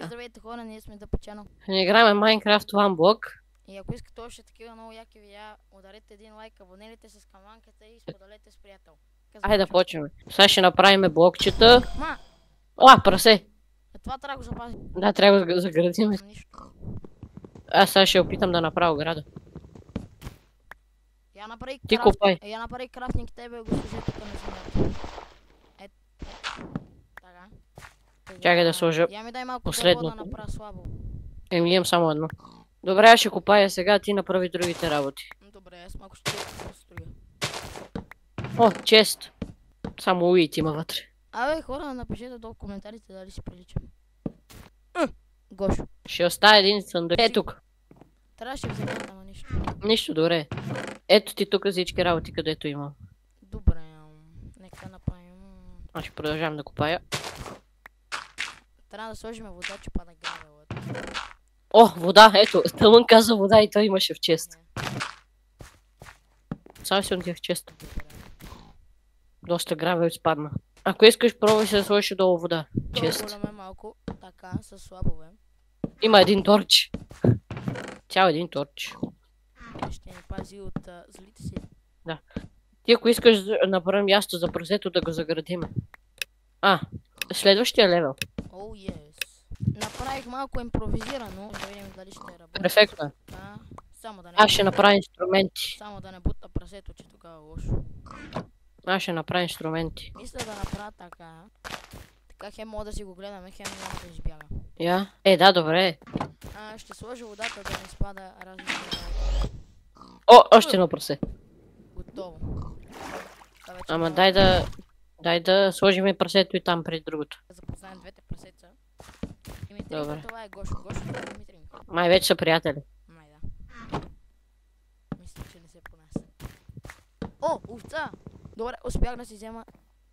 Здравейте хора, ние сме да почано. Не играем Minecraft One Block. И ако искате още такива много яки видеа, ударете един лайк, абонирайте се с каманката и споделете с приятел. Айде да почнем. Сега ще направим блокчета. Ма! Прасе! Това трябва да го запазим. Да, трябва да го заградим. Нищо. Аз сега ще опитам да направя ограда. Я направи Ти копай. Я направи крафтинг тебе го сложи тук на земята. Така. Чакай да сложа Я ми дай малко последното. да направя слабо. Имам само едно. Добре, аз ще копая сега, ти направи другите работи. Добре, аз малко ще строя. О, чест. Само уит има вътре. Абе, хора, напишете долу в коментарите дали си приличам. Гошо. Ще оставя един съндък. Тук. Трябваше да взема, ама нищо. Нищо, добре. Ето ти тук всички работи, където имам. Добре, нека направим. Аз ще продължавам да копая. Трябва да сложим вода, че пада гравелът. О, вода, ето. Тъмън каза вода и той имаше в чест. Само си отидах в чест. Доста гравел спадна. Ако искаш, пробвай се да сложиш долу вода. Чест. Толкова малко, така, с слабове. Има един торч. Цял един торч. Ще ни пази от злите си. Да. Ти ако искаш да направим място за прасето да го заградим. Следващия левел. Оу, ес. Направих малко импровизирано, да видим дали ще работи. Перфектно. Само да не... Аз ще направя инструменти. Само да не бута прасето, че тогава е лошо. Аз ще направя инструменти. Мисля да направя така. Така хем мога да си го гледаме, хем няма да избяга. Я? Да, добре. Ще сложа водата да не спада разни. О, още едно прасе. Готово. Ама дай да сложим и прасето и там преди другото. Запознаем двете прасеца. Добре. Това е Гошо. Гошо, това е Димитрий. Май вече са приятели. Май да. Мисля, че не се понася. О, овца! Добре, успях да си взема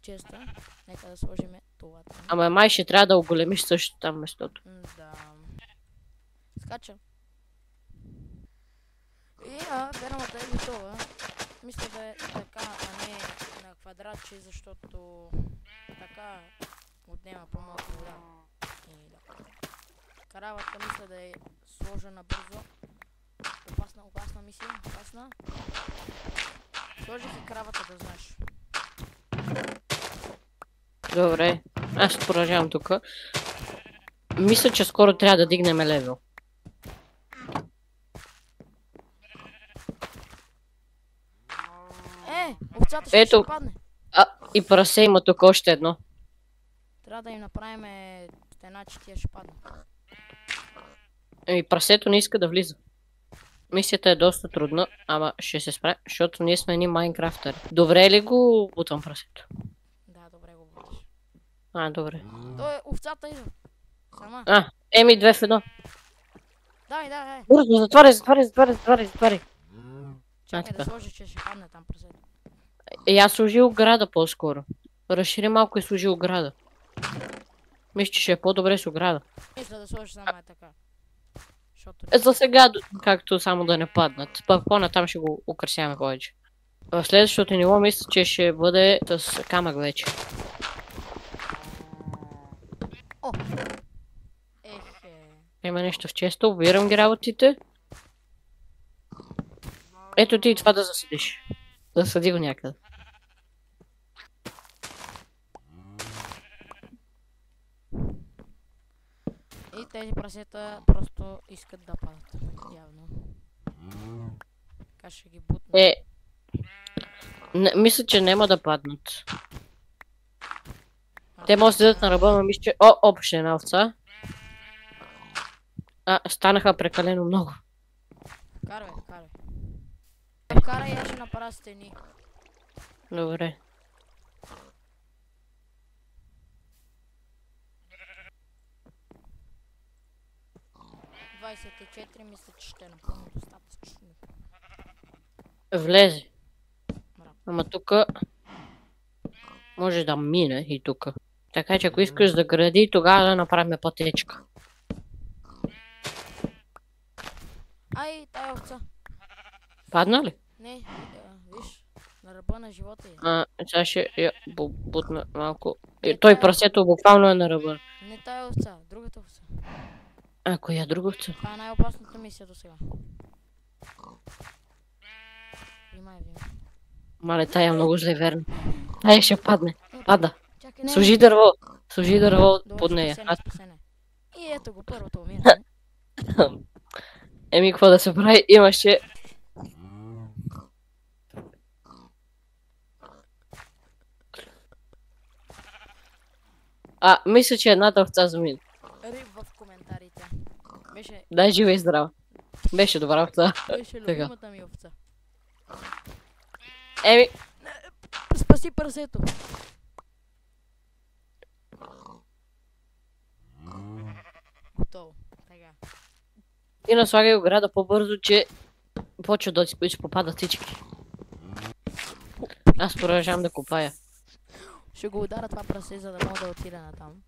честа. Нека да сложим това там. Ама май ще трябва да оголемиш също там местото. Да. Скача. И фермата е готова. Мисля да е така, а не на квадратче, защото така отнема по-малко вода. Каравата мисля да е сложена бързо. Опасна мисия, опасна. Сложих и кравата, да знаеш. Добре, аз ще продължавам тук. Мисля, че скоро трябва да дигнем левел. Овцата ще падне. И прасе има тук още едно. Трябва да им направим стена, че тия ще падне. Прасето не иска да влиза. Мисията е доста трудна, ама ще се справя, защото ние сме едни майнкрафтъри. Добре ли го бутвам прасето? Да, добре го буташ. Добре. Той е овцата идва. Сама. Две в едно. Дай. Бързо, затваряй. Чакай да сложиш, че ще падне там прасето. Аз сложи ограда по-скоро. Разшири малко и сложи ограда. Мисля, че ще е по-добре с ограда. Мисля да сложиш само така. За сега, както само да не паднат. Пък по-натам ще го украсяваме повече. В следващото ниво мисля, че ще бъде с камък вече. О! Има нещо в често, обирам ги работите. Ето ти това да засадиш. Засади го някъде. И тези прасета просто искат да падат. Явно. Така ще ги бутна. Мисля, че няма да паднат. Те могат да седят на ръба, но мисля, че... Още една овца. Станаха прекалено много. Карай. Карай, аз ще направя стени. Добре. Мисля, че ще е напълно достатъчно. Влезе. Ама тука може да мине и тука. Така че ако искаш да гради, тогава да направим пътечка. Тая овца. Падна ли? Не, виж, на ръба на живота е. Сега ще я бутна малко. Той прасето буквално е на ръба. Не тая овца, другата овца. А, коя друга овца? Това е най-опасната мисия до сега. Внимай. Мале, тая е много зле, верно. Тая ще падне. Пада. Чакай, не. Служи дърво. Служи дърво Добре, под нея. спасене. И ето го, първото умиране. Еми, какво да се прави? Имаше... Мисля, че едната овца замина. Риб в коментарите. Беше... Дай жива и здрава. Беше добра овца. Беше любимата ми овца. Еми... Спаси прасето. Готово. Така. И наслагай ограда по-бързо, че почва да си попадат всички. Аз продължавам да копая. Ще го удара това прасе, за да мога да отида натам.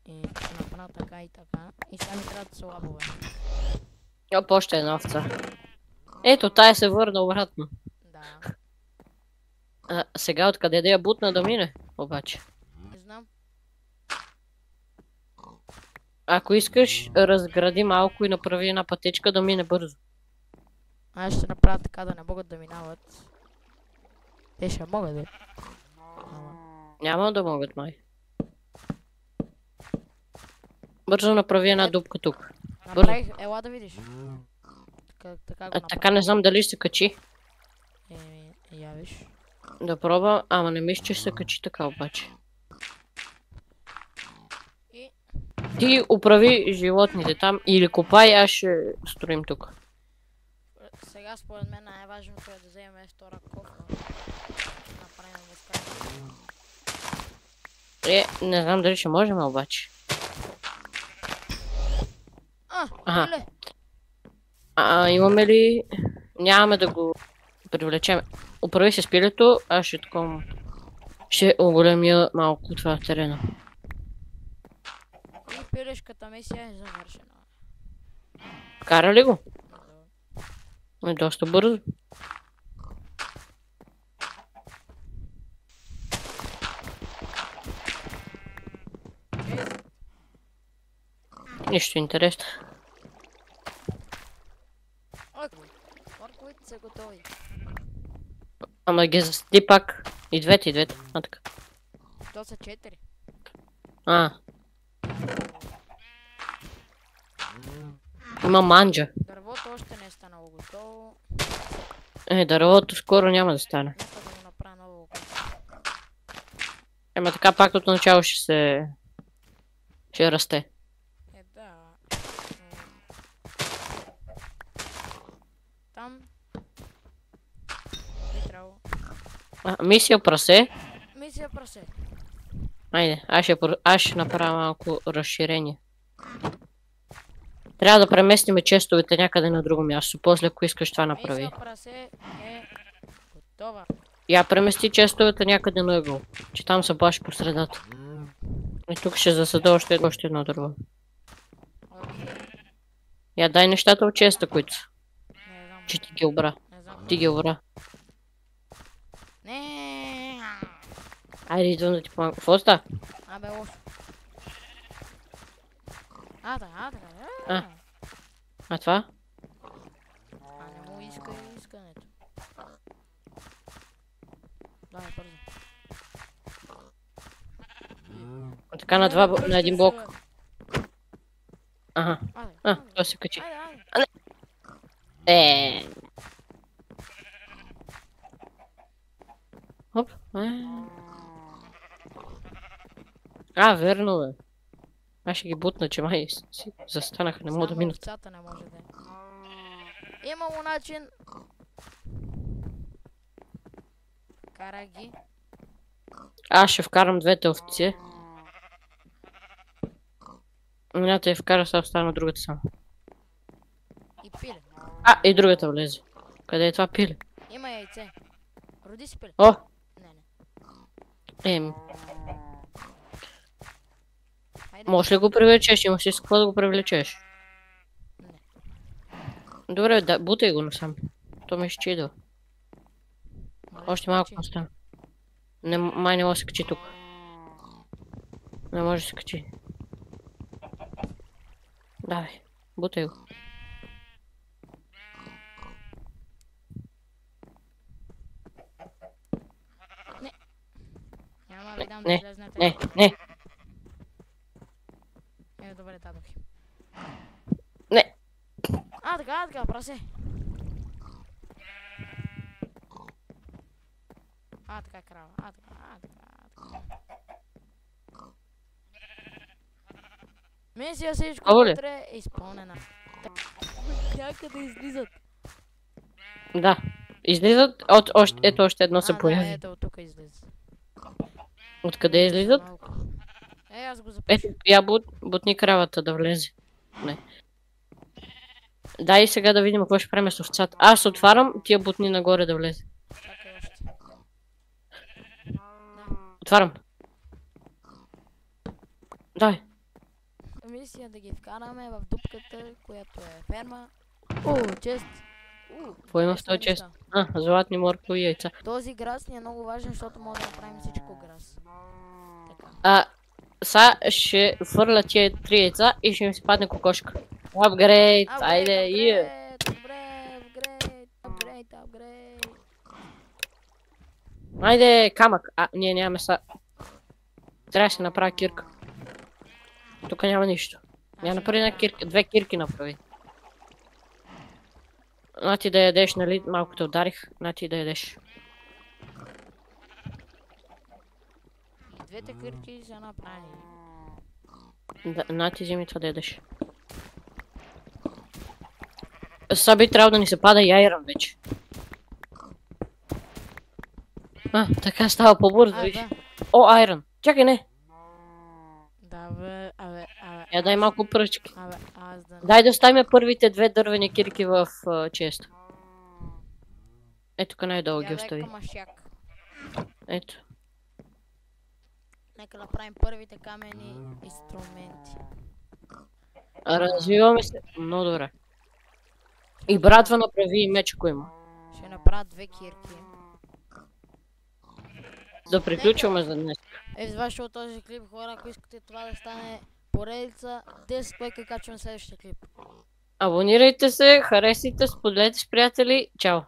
И ще направя така и така. И сега ми трябва да са лабове. Оп, още една овца. Ето, тая се върна обратно. Да. Сега откъде да я бутна да мине, обаче? Не знам. Ако искаш, разгради малко и направи една пътечка да мине бързо. Аз ще направя така да не могат да минават. Те ще могат да. Няма да могат, май. Бързо направи една дупка тук. Направих, ела да видиш. Така го Така не знам дали ще се качи. Я виж. Да пробвам, ама не мисля, че ще се качи така обаче. И... Ти оправи животните там или копай, аз ще строим тук. Сега според мен най-важното е да вземем втора кофа. Направим войска. Не знам дали ще можем обаче. Аха. Имаме ли... Нямаме да го привлечем. Оправи се с пилето, аз ще таком... Ще оголемя малко това терена. И пилешката мисия е завършена. Кара ли го? Е доста бързо. Нищо интересно. Орковите са готови. Ама ги засади пак. И двете. Така. То са 4. Има манджа. Дървото още не е станало готово. Дървото скоро няма да стане. Нека да го направя ново. Ема така пак от начало ще расте. Да. Там... Би трябвало. Мисия прасе. Мисия прасе. Айде, аз ще направя малко разширение. Трябва да преместим честовете някъде на друго място. После, ако искаш това направи. Мисия прасе е готова. Я премести честовете някъде на ъгъл. Че там са баш по средата. И тук ще засада още едно дърво. Я дай нещата от честа, които са. Не знам. Че ти ги обра. Ти ги обра. Не. Айде, идвам да ти помагам. Какво ста? Абе, лошо. А това? Не му иска искането. Давай, бързо. Така на един блок. Ага. Това се качи. Хоп. Верно бе. Аз ще ги бутна, че май си застанаха, не мога да минат. Овцата не може да е. Имало начин. Карай ги. Аз ще вкарам двете овци. Едната я вкара, сега остана другата само. И пиле. И другата влезе. Къде е това пиле? Има яйце. Роди си пиле. О! Не. Можеш ли го привлечеш? Имаш ли с какво да го привлечеш? Не. Добре, бутай го насам. То ми ще идва. Още малко остана. Май не може да се качи тук. Не може да се качи. Давай, бутай го. Няма да ви дам да Не, излезнете. не. Добре, дадох. Не. Така, прасе. Така, крава. Така. Мисия всичко вътре е изпълнена. Някъде излизат. Да. Излизат, ето още едно се появи. Ето, от тук излизат. Откъде излизат? Аз го запиша. Ето, я бутни кравата да влезе. Не. Дай сега да видим какво ще правим с овцата. Аз отварям, тия бутни нагоре да влезе. Чакай още. Отварям. Дай. Мисия да ги вкараме в дупката, която е ферма. Чест. Какво има в този чест? Златни моркови и яйца. Този грас ни е много важен, защото може да направим всичко грас. Сега ще фърля тия 3 яйца и ще ми се падне кокошка. Апгрейд, айде, Апгрейд. Айде, камък. Ние нямаме са. Трябва да се направя кирка. Тук няма нищо. Я направи една кирка, 2 кирки направи. На ти да ядеш, нали? Малко те ударих. На ти да ядеш. Двете кирки са направени. На ти вземи това да ядеш. Сега би трябвало да ни се пада и айрон вече. Така става по-бързо, виж. О, айрон. Чакай, не. Да, бе. Я дай малко пръчки. Аз да... Дай да оставим първите 2 дървени кирки в честа. Ето, тук най-долу ги остави. Ето. Нека направим първите каменни инструменти. Развиваме се много добре. И братва направи и меч, ако има. Ще направя 2 кирки. Да приключваме за днес. Завършил този клип, хора, ако искате това да стане поредица, 10 лайка качвам следващия клип. Абонирайте се, харесайте, споделете с приятели. Чао!